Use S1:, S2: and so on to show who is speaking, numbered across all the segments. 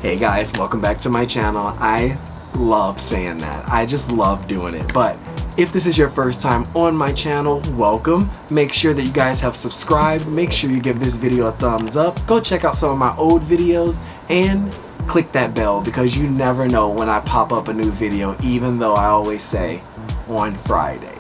S1: Hey guys, welcome back to my channel. I love saying that. I just love doing it. But if this is your first time on my channel, welcome. Make sure that you guys have subscribed. Make sure you give this video a thumbs up. Go check out some of my old videos and click that bell because you never know when I pop up a new video, even though I always say on Friday.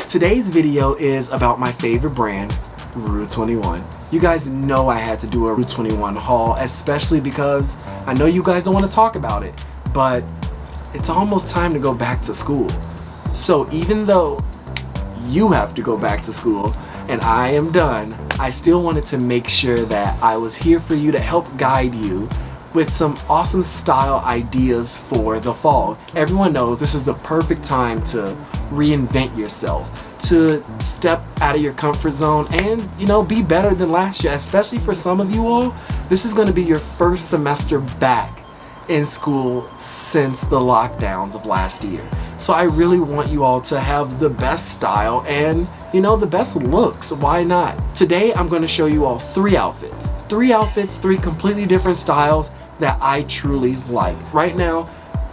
S1: Today's video is about my favorite brand, rue21. You guys know I had to do a rue21 haul, especially because I know you guys don't want to talk about it, but it's almost time to go back to school. So even though you have to go back to school and I am done, I still wanted to make sure that I was here for you to help guide you with some awesome style ideas for the fall. Everyone knows this is the perfect time to reinvent yourself, to step out of your comfort zone and, you know, be better than last year. Especially for some of you all, this is going to be your first semester back in school since the lockdowns of last year. So I really want you all to have the best style and, you know, the best looks. Why not? Today I'm going to show you all three outfits, three completely different styles that I truly like. Right now,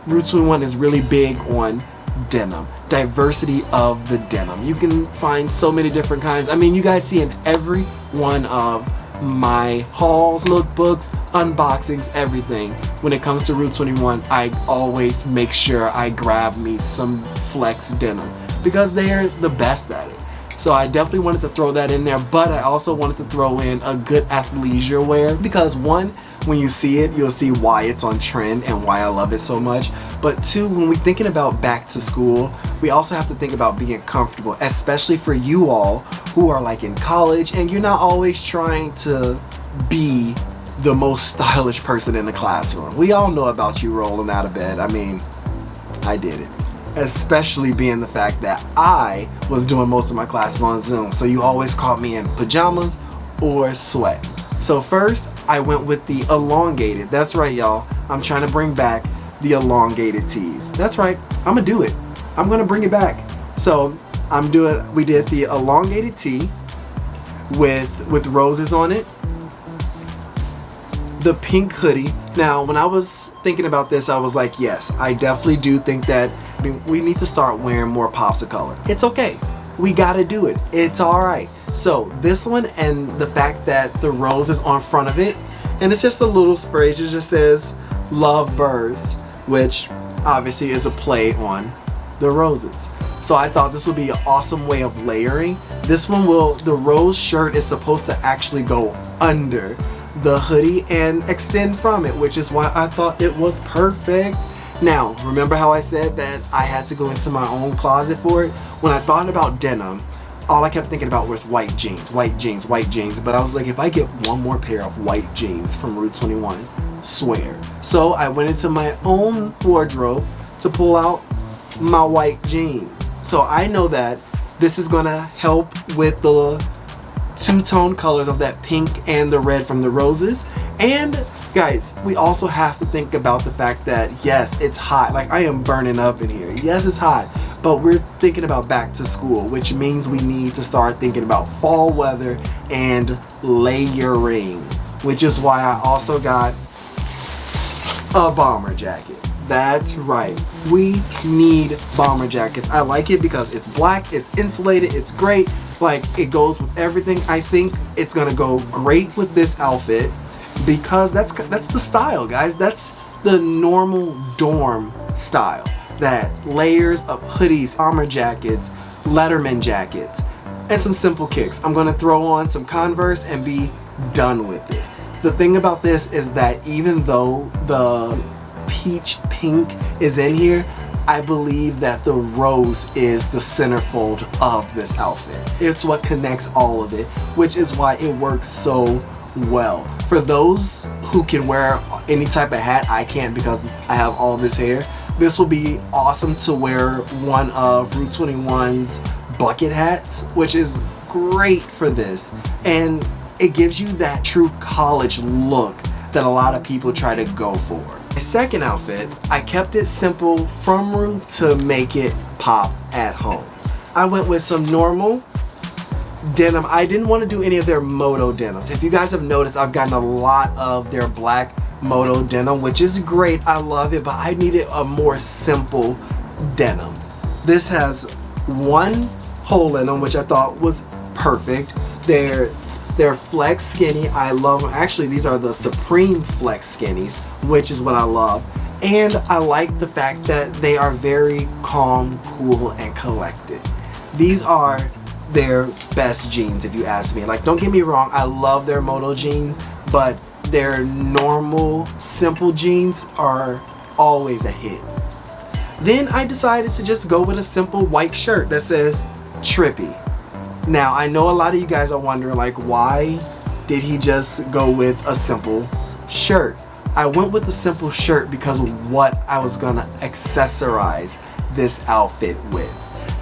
S1: rue21 is really big on denim, diversity of the denim. You can find so many different kinds. I mean, you guys see in every one of my hauls, lookbooks, unboxings, everything. When it comes to rue21, I always make sure I grab me some flex denim because they're the best at it. So I definitely wanted to throw that in there, but I also wanted to throw in a good athleisure wear because one, when you see it, you'll see why it's on trend and why I love it so much. But two, when we're thinking about back to school, we also have to think about being comfortable, especially for you all who are like in college and you're not always trying to be the most stylish person in the classroom. We all know about you rolling out of bed. I mean, I did it. Especially being the fact that I was doing most of my classes on Zoom. So you always caught me in pajamas or sweats. So first, I went with the elongated. That's right, y'all. I'm trying to bring back the elongated tees. That's right. I'm gonna do it. I'm gonna bring it back. So we did the elongated tee with roses on it. The pink hoodie. Now, when I was thinking about this, I was like, yes, I definitely do think that we need to start wearing more pops of color. It's okay. We gotta do it. It's all right. So this one, and the fact that the rose is on front of it, and it's just a little phrase. It just says "Love Birds," which obviously is a play on the roses. So I thought this would be an awesome way of layering. This one the rose shirt is supposed to actually go under the hoodie and extend from it, which is why I thought it was perfect. Now, remember how I said that I had to go into my own closet for it? When I thought about denim, all I kept thinking about was white jeans. But I was like, if I get one more pair of white jeans from rue21, swear. So I went into my own wardrobe to pull out my white jeans. So I know that this is gonna help with the two-tone colors of that pink and the red from the roses. And guys, we also have to think about the fact that yes, it's hot. Like, I am burning up in here. Yes, it's hot, but we're thinking about back to school, which means we need to start thinking about fall weather and layering, which is why I also got a bomber jacket. That's right. We need bomber jackets. I like it because it's black, it's insulated, it's great. Like, it goes with everything. I think it's gonna go great with this outfit because that's the style, guys. That's the normal dorm style. That layers of hoodies, bomber jackets, Letterman jackets, and some simple kicks. I'm gonna throw on some Converse and be done with it. The thing about this is that even though the peach pink is in here, I believe that the rose is the centerfold of this outfit. It's what connects all of it, which is why it works so well. For those who can wear any type of hat, I can't because I have all this hair. This will be awesome to wear one of rue21's bucket hats, which is great for this. And it gives you that true college look that a lot of people try to go for. My second outfit, I kept it simple from Rue to make it pop at home. I went with some normal denim. I didn't want to do any of their moto denims. If you guys have noticed, I've gotten a lot of their black moto denim, which is great. I love it, but I needed a more simple denim. This has one hole in them, which I thought was perfect. They're flex skinny. I love them. Actually, these are the Supreme Flex Skinnies, which is what I love. And I like the fact that they are very calm, cool, and collected. These are their best jeans, if you ask me. Like, don't get me wrong, I love their moto jeans, but their normal, simple jeans are always a hit. Then I decided to just go with a simple white shirt that says Trippy. Now, I know a lot of you guys are wondering, like, why did he just go with a simple shirt? I went with the simple shirt because of what I was gonna accessorize this outfit with.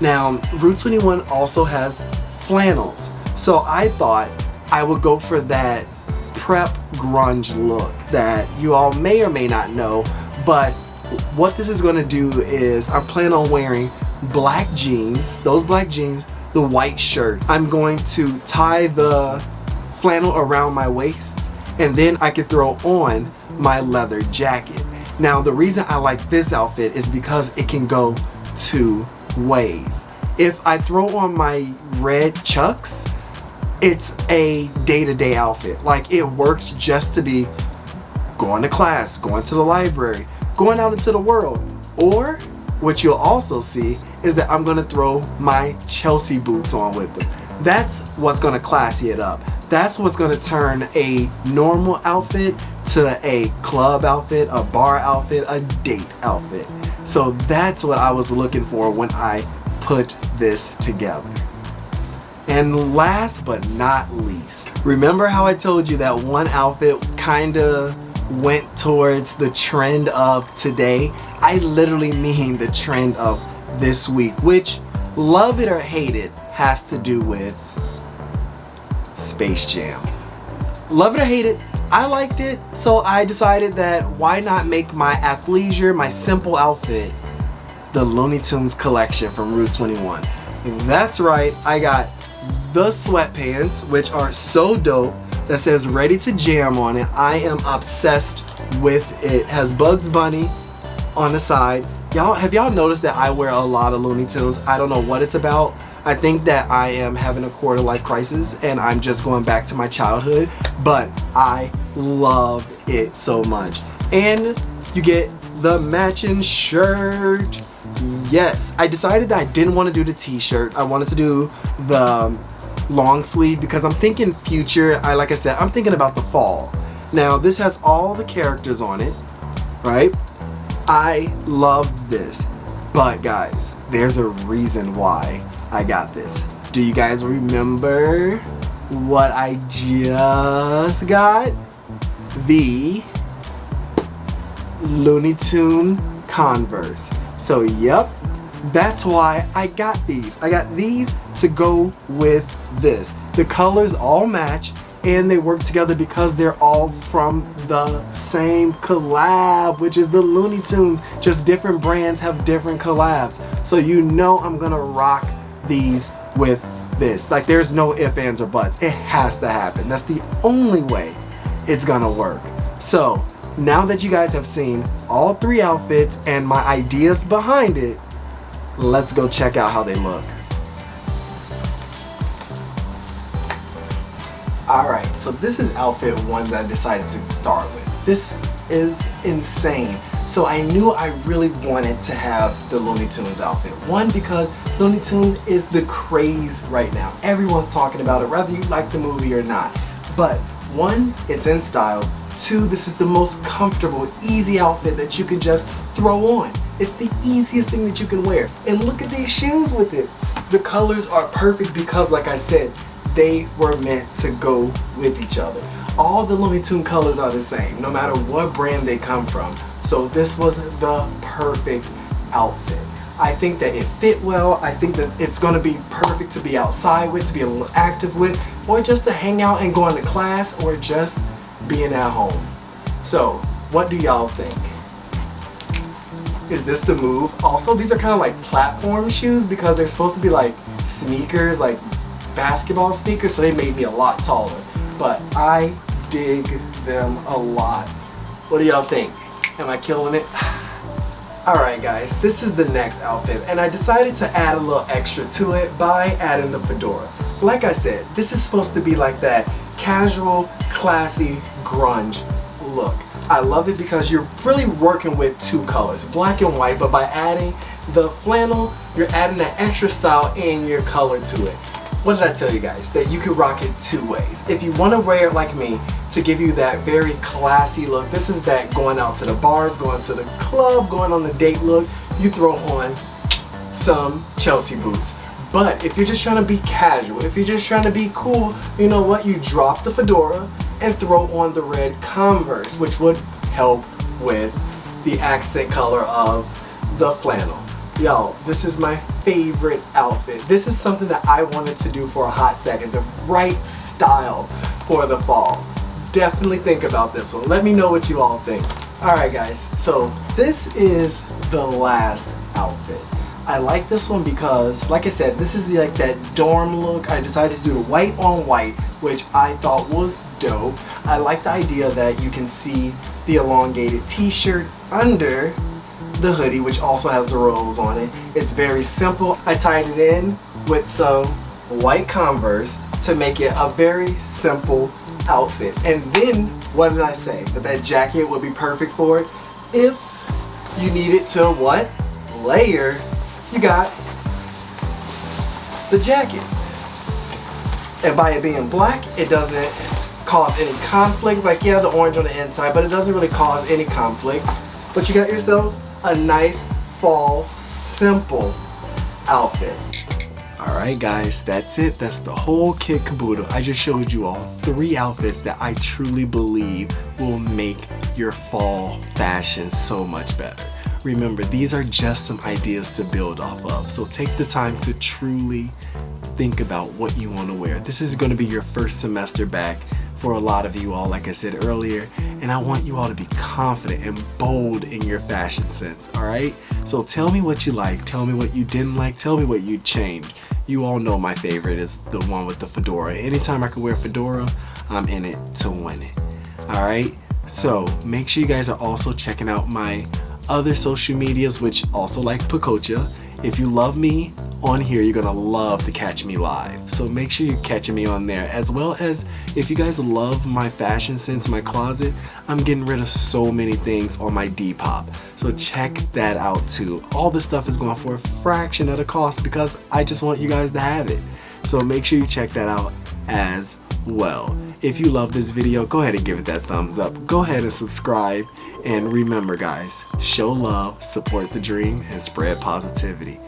S1: Now, rue21 also has flannels, so I thought I would go for that prep grunge look that you all may or may not know, but what this is gonna do is I'm planning on wearing black jeans, those black jeans, the white shirt. I'm going to tie the flannel around my waist, and then I can throw on my leather jacket. Now, the reason I like this outfit is because it can go two ways. If I throw on my red chucks, it's a day-to-day outfit. Like, it works just to be going to class, going to the library, going out into the world. Or what you'll also see is that I'm gonna throw my Chelsea boots on with them. That's what's gonna classy it up. That's what's gonna turn a normal outfit to a club outfit, a bar outfit, a date outfit. So that's what I was looking for when I put this together. And last but not least, remember how I told you that one outfit kinda went towards the trend of today? I literally mean the trend of this week, which, love it or hate it, has to do with Space Jam. Love it or hate it, I liked it, so I decided that why not make my athleisure, my simple outfit, the Looney Tunes collection from rue21. That's right, I got the sweatpants, which are so dope, that says Ready to Jam on it. I am obsessed with it. Has Bugs Bunny on the side. Have y'all noticed that I wear a lot of Looney Tunes? I don't know what it's about. I think that I am having a quarter life crisis and I'm just going back to my childhood, but I love it so much. And you get the matching shirt. Yes, I decided that I didn't want to do the t-shirt. I wanted to do the long sleeve because I'm thinking future. Like I said, I'm thinking about the fall. Now, this has all the characters on it, right? I love this, but guys, there's a reason why I got this. Do you guys remember what I just got? The Looney Tune Converse. So yep, that's why I got these. I got these to go with this. The colors all match and they work together because they're all from the same collab, which is the Looney Tunes. Just different brands have different collabs. So you know I'm gonna rock these with this. Like, there's no ifs, ands, or buts. It has to happen. That's the only way it's gonna work. So now that you guys have seen all three outfits and my ideas behind it, let's go check out how they look. Alright, so this is outfit one that I decided to start with. This is insane. So I knew I really wanted to have the Looney Tunes outfit. One, because Looney Tunes is the craze right now. Everyone's talking about it, whether you like the movie or not. But one, it's in style. Two, this is the most comfortable, easy outfit that you can just throw on. It's the easiest thing that you can wear. And look at these shoes with it. The colors are perfect because, like I said, they were meant to go with each other. All the Looney Tune colors are the same, no matter what brand they come from. So this was the perfect outfit. I think that it fit well. I think that it's gonna be perfect to be outside with, to be a little active with. or just to hang out and going to class, or just being at home. So what do y'all think? Is this the move? Also, these are kind of like platform shoes because they're supposed to be like sneakers, like basketball sneakers, so they made me a lot taller. But I dig them a lot. What do y'all think? Am I killing it? Alright guys, this is the next outfit, and I decided to add a little extra to it by adding the fedora. Like I said, this is supposed to be like that casual, classy, grunge look. I love it because you're really working with two colors, black and white, but by adding the flannel, you're adding that extra style and your color to it. What did I tell you guys? That you could rock it two ways. If you want to wear it like me to give you that very classy look, this is that going out to the bars, going to the club, going on the date look, you throw on some Chelsea boots. But if you're just trying to be casual, if you're just trying to be cool, you know what? You drop the fedora and throw on the red Converse, which would help with the accent color of the flannel. Yo, this is my favorite outfit. This is something that I wanted to do for a hot second, the right style for the fall. Definitely think about this one. Let me know what you all think. Alright guys, so this is the last outfit. I like this one because, like I said, this is like that dorm look. I decided to do the white on white, which I thought was dope. I like the idea that you can see the elongated t-shirt under the hoodie, which also has the rolls on it. It's very simple. I tied it in with some white Converse to make it a very simple outfit. And then, what did I say? That jacket would be perfect for it. If you needed to what? Layer, you got the jacket. And by it being black, it doesn't cause any conflict. Like, yeah, the orange on the inside, but it doesn't really cause any conflict. But you got yourself a nice fall simple outfit. Alright guys, that's it. That's the whole kit caboodle. I just showed you all 3 outfits that I truly believe will make your fall fashion so much better. Remember, these are just some ideas to build off of, so take the time to truly think about what you want to wear. This is going to be your first semester back for a lot of you all, like I said earlier, and I want you all to be confident and bold in your fashion sense, alright? So tell me what you like, tell me what you didn't like, tell me what you'd change. You all know my favorite is the one with the fedora. Anytime I can wear fedora, I'm in it to win it. Alright? So make sure you guys are also checking out my other social medias, which also like Pacocha. If you love me on here, you're gonna love to catch me live. So make sure you're catching me on there. As well as, if you guys love my fashion sense, my closet, I'm getting rid of so many things on my Depop. So check that out too. All this stuff is going for a fraction of the cost because I just want you guys to have it. So make sure you check that out as well. If you love this video, go ahead and give it that thumbs up. Go ahead and subscribe. And remember guys, show love, support the dream, and spread positivity.